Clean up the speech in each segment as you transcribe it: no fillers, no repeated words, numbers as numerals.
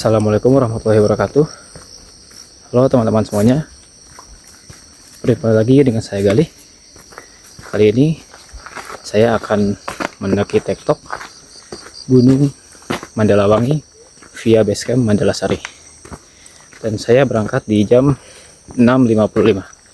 Assalamualaikum warahmatullahi wabarakatuh. Halo teman-teman semuanya, berjumpa lagi dengan saya Galih. Kali ini saya akan mendaki tektok Gunung Mandalawangi via basecamp Mandalasari. Dan saya berangkat di jam 6.55.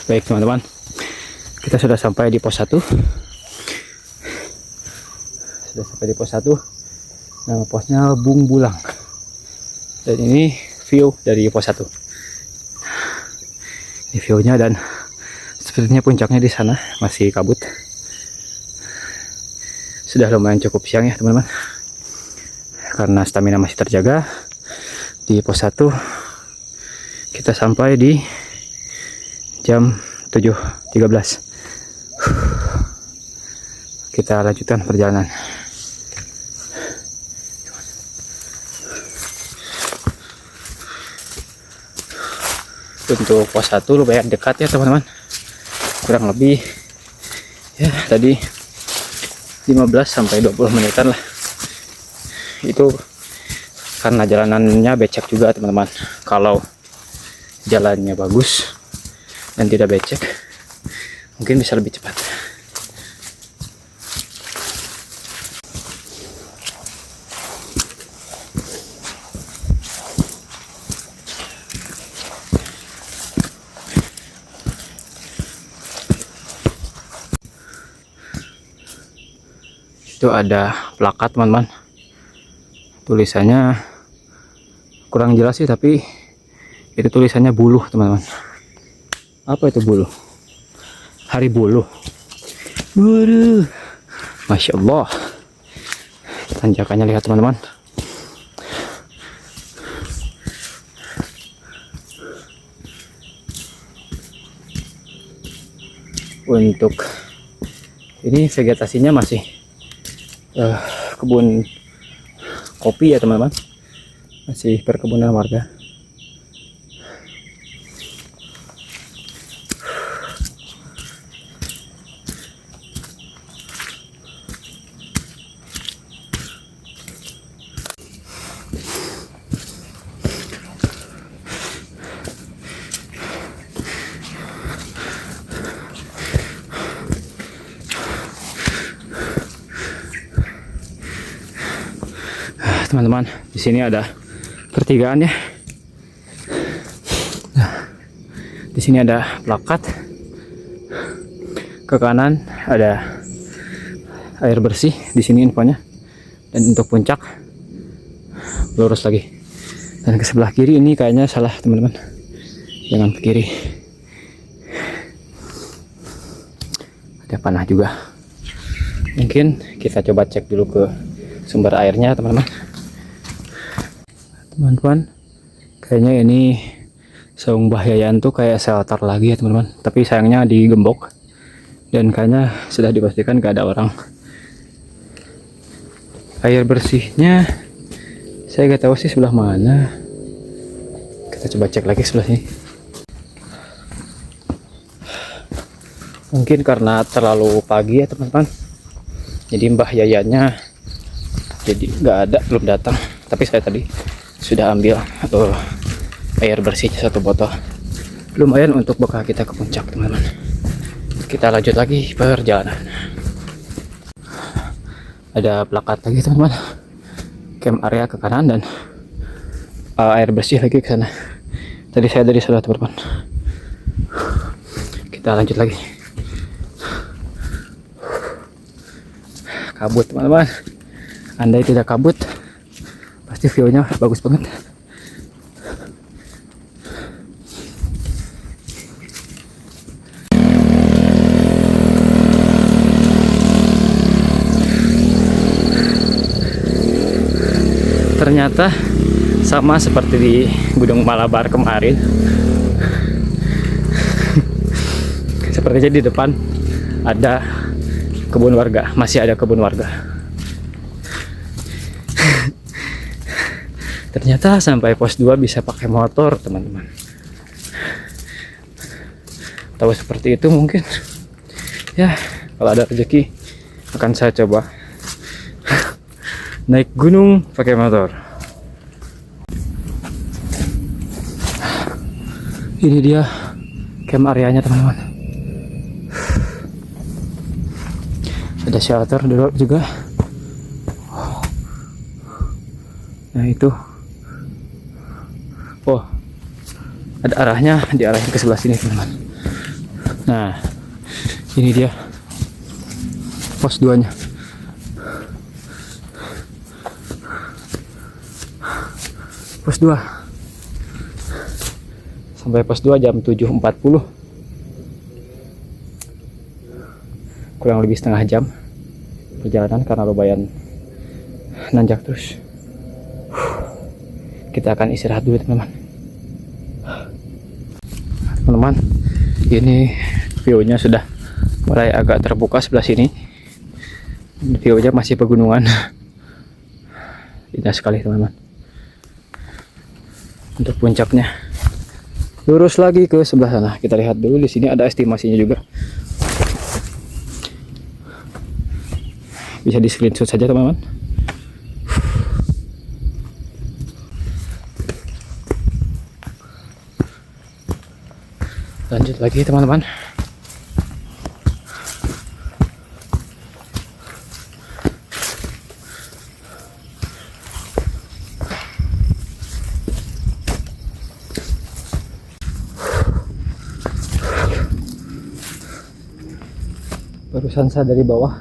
Baik teman-teman, kita sudah sampai di pos 1. Nama posnya Bung Bulang. Dan ini view dari pos 1. Ini view-nya, dan sepertinya puncaknya di sana masih kabut. Sudah lumayan cukup siang ya teman-teman. Karena stamina masih terjaga, di pos 1 kita sampai di jam 7.13. Kita lanjutkan perjalanan. Untuk pos 1 lumayan dekat ya teman-teman. Kurang lebih ya tadi 15-20 menitan lah. Itu karena jalanannya becek juga teman-teman. Kalau jalannya bagus dan tidak becek, mungkin bisa lebih cepat. Itu ada plakat teman-teman, tulisannya kurang jelas sih, tapi itu tulisannya buluh teman-teman. Apa itu buluh? Hari buluh. Waduh, Masya Allah. Tanjakannya lihat teman-teman. Untuk ini vegetasinya masih kebun kopi ya teman-teman. Masih perkebunan warga. Teman-teman, di sini ada pertigaan ya. Di sini ada plakat. Ke kanan ada air bersih, di sini infonya. Dan untuk puncak lurus lagi. Dan ke sebelah kiri ini kayaknya salah teman-teman. Jangan ke kiri. Ada panah juga. Mungkin kita coba cek dulu ke sumber airnya teman-teman. Teman-teman, kayaknya ini Saung Bahyayan tuh kayak shelter lagi ya teman-teman, tapi sayangnya digembok dan kayaknya sudah dipastikan gak ada orang. Air bersihnya saya gak tahu sih sebelah mana. Kita coba cek lagi sebelah sini. Mungkin karena terlalu pagi ya teman-teman, jadi Mbah Yayannya jadi nggak ada, belum datang. Tapi saya tadi sudah ambil air bersihnya 1 botol. Lumayan untuk bekal kita ke puncak teman-teman. Kita lanjut lagi perjalanan. Ada plakat lagi teman-teman, camp area ke kanan dan air bersih lagi ke sana. Tadi saya dari sana teman-teman. Kita lanjut lagi. Kabut teman-teman. Andai tidak kabut, pasti view-nya bagus banget. Ternyata Sama seperti di Gunung Malabar kemarin. Sepertinya di depan ada kebun warga, masih ada kebun warga. Ternyata sampai pos 2 bisa pakai motor, teman-teman. Tahu seperti itu mungkin. Ya, kalau ada rezeki akan saya coba naik gunung pakai motor. Ini dia camp areanya, teman-teman. Ada shelter dulu juga. Nah itu. Oh, ada arahnya, diarahin ke sebelah sini, teman-teman. Nah, ini dia pos 2 nya. Pos 2 sampai pos 2 jam 7.40, kurang lebih setengah jam perjalanan karena lumayan nanjak terus. Kita akan istirahat dulu, teman-teman. Teman-teman, ini view-nya sudah mulai agak terbuka sebelah sini. View-nya masih pegunungan. Indah sekali, teman-teman. Untuk puncaknya lurus lagi ke sebelah sana. Kita lihat dulu, di sini ada estimasinya juga. Bisa di screenshot saja, teman-teman. Lanjut lagi, teman-teman. Barusan saya dari bawah,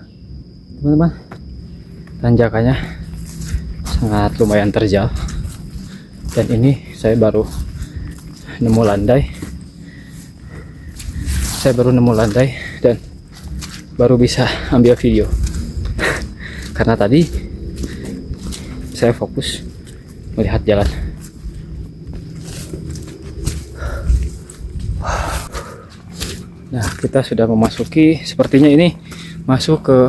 teman-teman. Tanjakannya sangat lumayan terjal. Dan ini saya baru nemu landai. Dan baru bisa ambil video. Karena tadi saya fokus melihat jalan. Nah, kita sudah memasuki, sepertinya ini masuk ke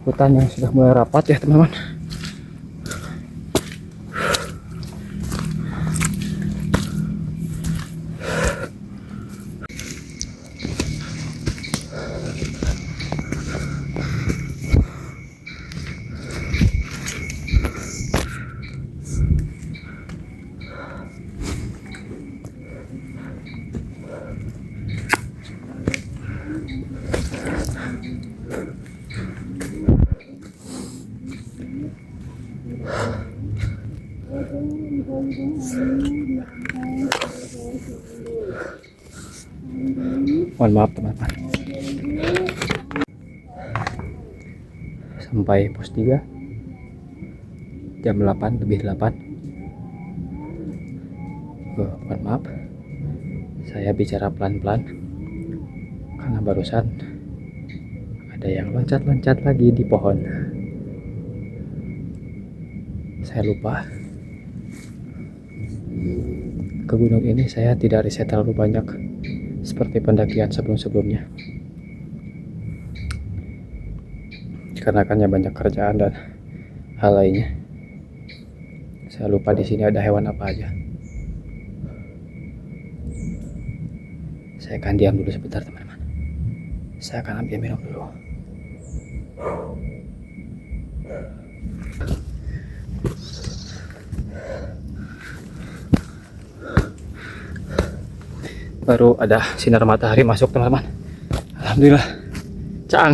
hutan yang sudah mulai rapat ya, teman-teman. Mohon maaf, teman-teman. Sampai pos 3 jam 8 lebih 8. Mohon maaf, saya bicara pelan-pelan karena barusan ada yang loncat-loncat lagi di pohon. Saya lupa, ke gunung ini saya tidak riset terlalu banyak seperti pendakian sebelum-sebelumnya, karena kan banyak kerjaan dan hal lainnya. Saya lupa di sini ada hewan apa aja. Saya akan diam dulu sebentar, teman-teman. Saya akan ambil minum dulu. Baru ada sinar matahari masuk, teman-teman. Alhamdulillah. Cang.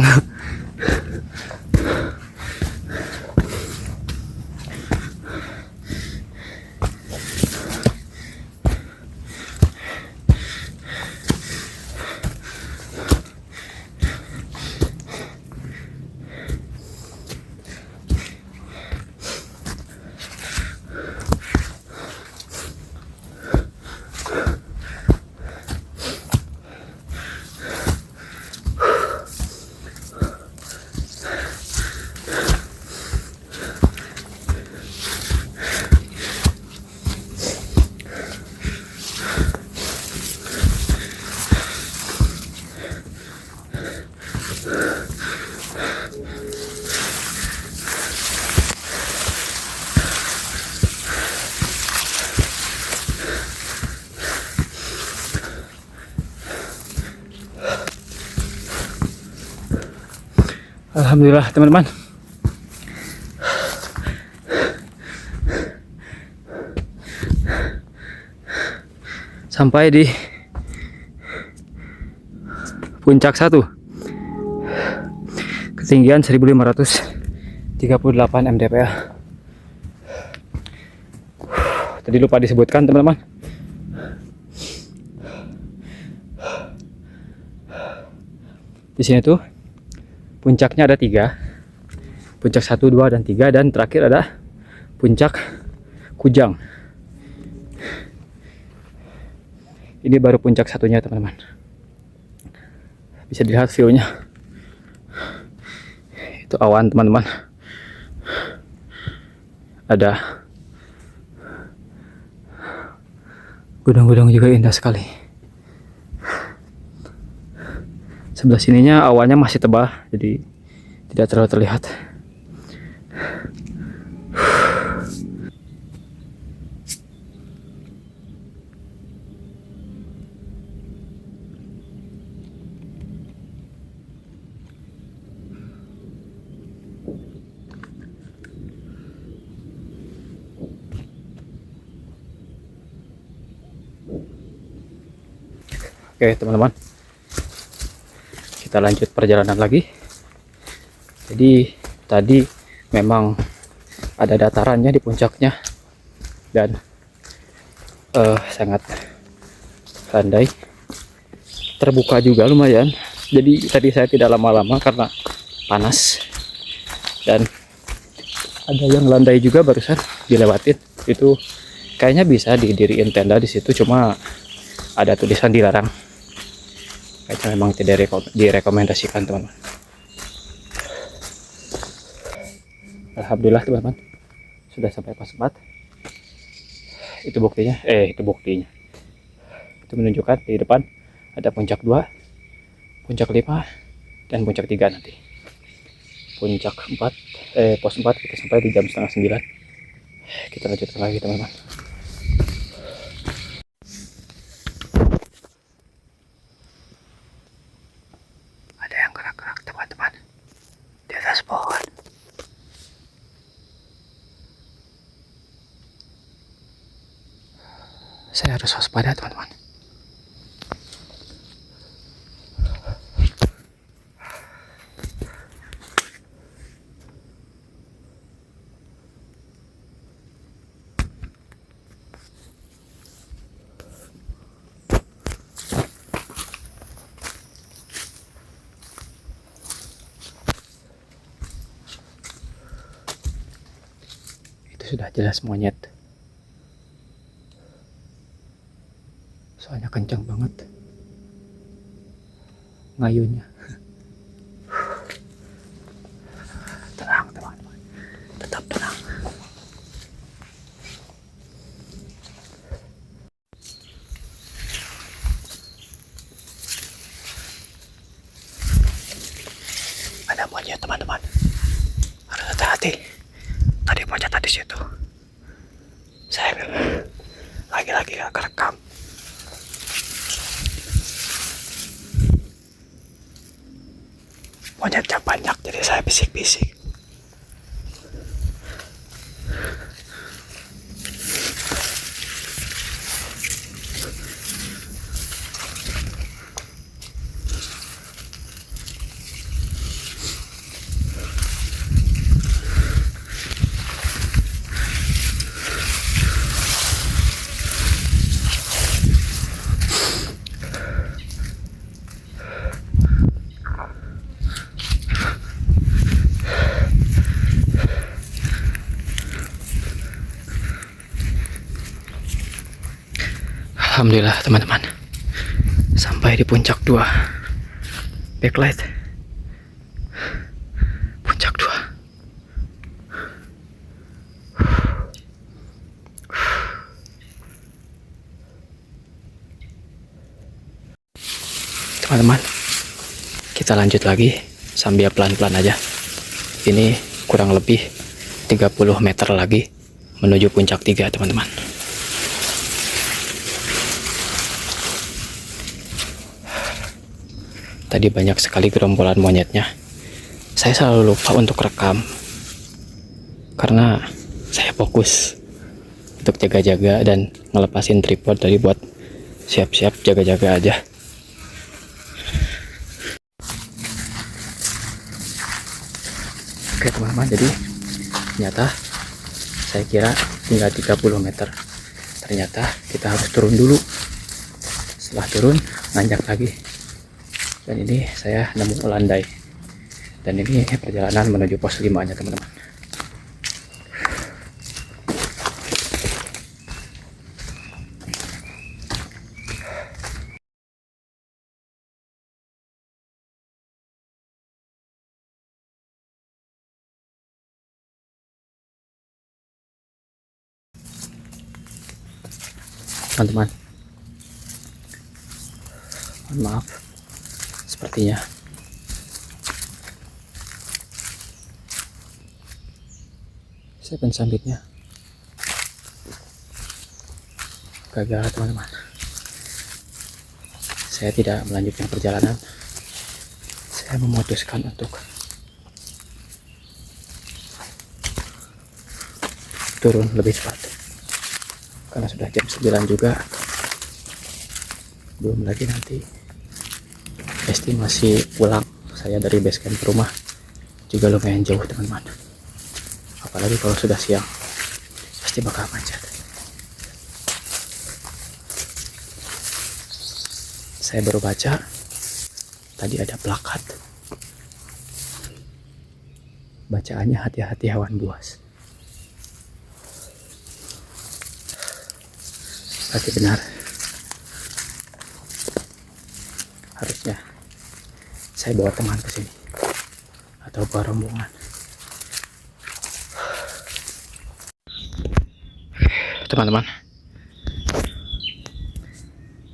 Alhamdulillah teman-teman. Sampai di puncak 1. Ketinggian 1538 mdpl. Tadi lupa disebutkan teman-teman. Di sini tuh puncaknya ada 3. Puncak 1, 2, dan 3, dan terakhir ada puncak Kujang. Ini baru puncak satunya teman-teman. Bisa dilihat view-nya. Itu awan teman-teman. Ada gunung-gunung juga indah sekali. Sebelah sininya awannya masih tebal, jadi tidak terlalu terlihat. Oke teman-teman, kita lanjut perjalanan lagi. Jadi tadi memang ada datarannya di puncaknya dan sangat landai, terbuka juga lumayan. Jadi tadi saya tidak lama-lama karena panas, dan ada yang landai juga barusan dilewatin. Itu kayaknya bisa didiriin tenda di situ, cuma ada tulisan dilarang. Kayaknya memang tidak direkomendasikan teman-teman. Alhamdulillah teman-teman, sudah sampai pos 4. Itu buktinya, itu menunjukkan di depan ada puncak 2, puncak 5, dan puncak 3 nanti. Puncak 4, pos 4 kita sampai di jam 8:30. Kita lanjutkan lagi teman-teman. Ada yang gerak-gerak teman-teman di atas pohon. Saya harus waspada teman-teman. Itu sudah jelas monyet. Soalnya kencang banget ngayunya. Tenang teman-teman, tetap tenang. Ada monyet teman-teman, harus hati-hati. Tadi monyet di situ. Saya lagi-lagi gak kerekam. Monyetnya banyak, jadi saya bisik-bisik. Alhamdulillah teman-teman, sampai di puncak 2. Backlight puncak 2. Teman-teman, kita lanjut lagi sambil pelan-pelan aja. Ini kurang lebih 30 meter lagi menuju puncak 3 teman-teman. Tadi banyak sekali gerombolan monyetnya. Saya selalu lupa untuk rekam karena saya fokus untuk jaga-jaga dan ngelepasin tripod dari buat siap-siap jaga-jaga aja. Oke teman-teman, jadi ternyata saya kira tinggal 30 meter. Ternyata kita harus turun dulu. Setelah turun, nanjak lagi. Dan ini saya nemu landai. Dan ini perjalanan menuju pos 5 nya teman-teman. Teman-teman, mohon maaf, sepertinya seven summitnya gagal teman-teman. Saya tidak melanjutkan perjalanan. Saya memutuskan untuk turun lebih cepat karena sudah jam 9 juga. Belum lagi nanti estimasi pulang saya dari base camp ke rumah juga lumayan jauh teman-teman. Apalagi kalau sudah siang, pasti bakal macet. Saya baru baca tadi ada plakat, bacaannya hati-hati hewan buas. Berarti benar, harusnya saya bawa teman ke sini atau bawa rombongan. Teman-teman,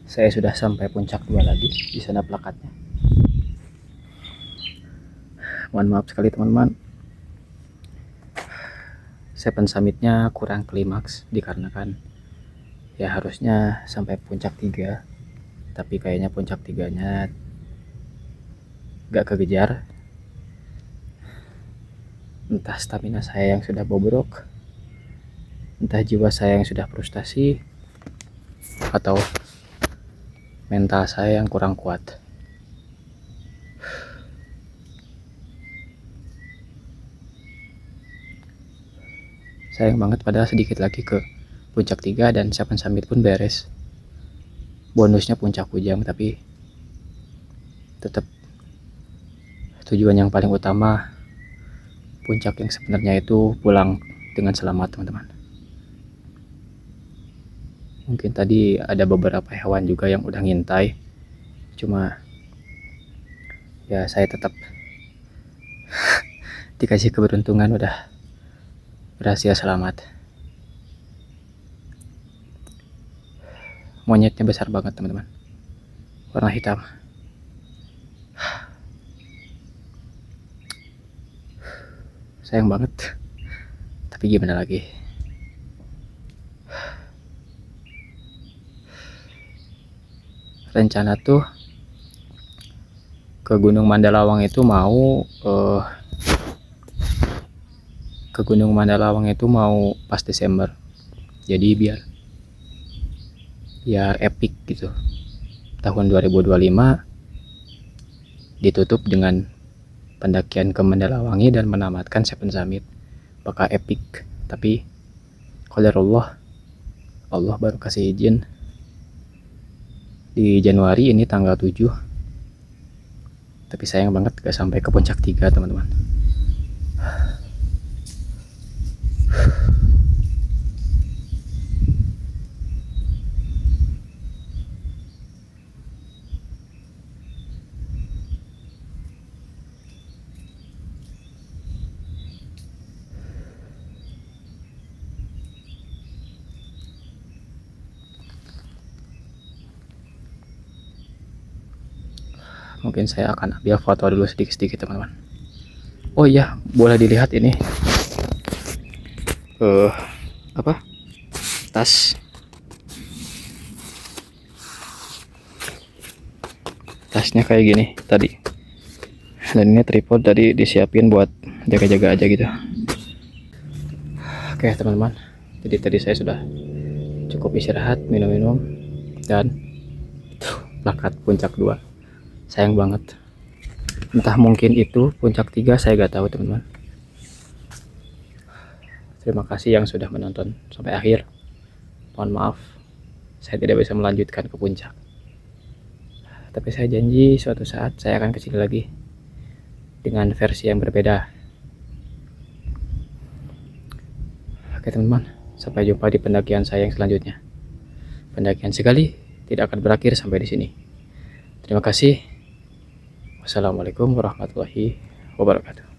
saya sudah sampai puncak 2 lagi. Di sana plakatnya. Mohon maaf sekali teman-teman, Seven Summitnya kurang klimaks dikarenakan ya harusnya sampai puncak 3, tapi kayaknya puncak 3-nya gak kekejar. Entah stamina saya yang sudah bobrok, entah jiwa saya yang sudah frustasi, atau mental saya yang kurang kuat. Sayang banget, padahal sedikit lagi ke puncak 3 dan Seven Summit pun beres. Bonusnya puncak Kujang, tapi tetap tujuan yang paling utama puncak yang sebenarnya itu pulang dengan selamat teman-teman. Mungkin tadi ada beberapa hewan juga yang udah ngintai, cuma ya saya tetap dikasih keberuntungan udah berhasil selamat. Monyetnya besar banget teman-teman, warna hitam. Sayang banget, tapi gimana lagi. Rencana tuh ke Gunung Mandalawang itu mau pas Desember. Jadi biar epic gitu. Tahun 2025 ditutup dengan pendakian ke Mandalawangi dan menamatkan Seven Summit. Bakal epic, tapi qadarullah, Allah baru kasih izin di Januari ini tanggal 7. Tapi sayang banget gak sampai ke puncak 3 teman-teman. Mungkin saya akan ambil foto dulu sedikit-sedikit teman-teman. Oh iya, boleh dilihat ini apa, tasnya kayak gini tadi. Dan ini tripod tadi disiapin buat jaga-jaga aja gitu. Oke teman-teman, jadi tadi saya sudah cukup istirahat, minum-minum, dan plakat puncak 2. Sayang banget, entah mungkin itu puncak 3, saya gak tahu teman-teman. Terima kasih yang sudah menonton sampai akhir. Mohon maaf saya tidak bisa melanjutkan ke puncak, tapi saya janji suatu saat saya akan kesini lagi dengan versi yang berbeda. Oke teman-teman, sampai jumpa di pendakian saya yang selanjutnya. Pendakian sekali tidak akan berakhir sampai di sini. Terima kasih. Wassalamualaikum warahmatullahi wabarakatuh.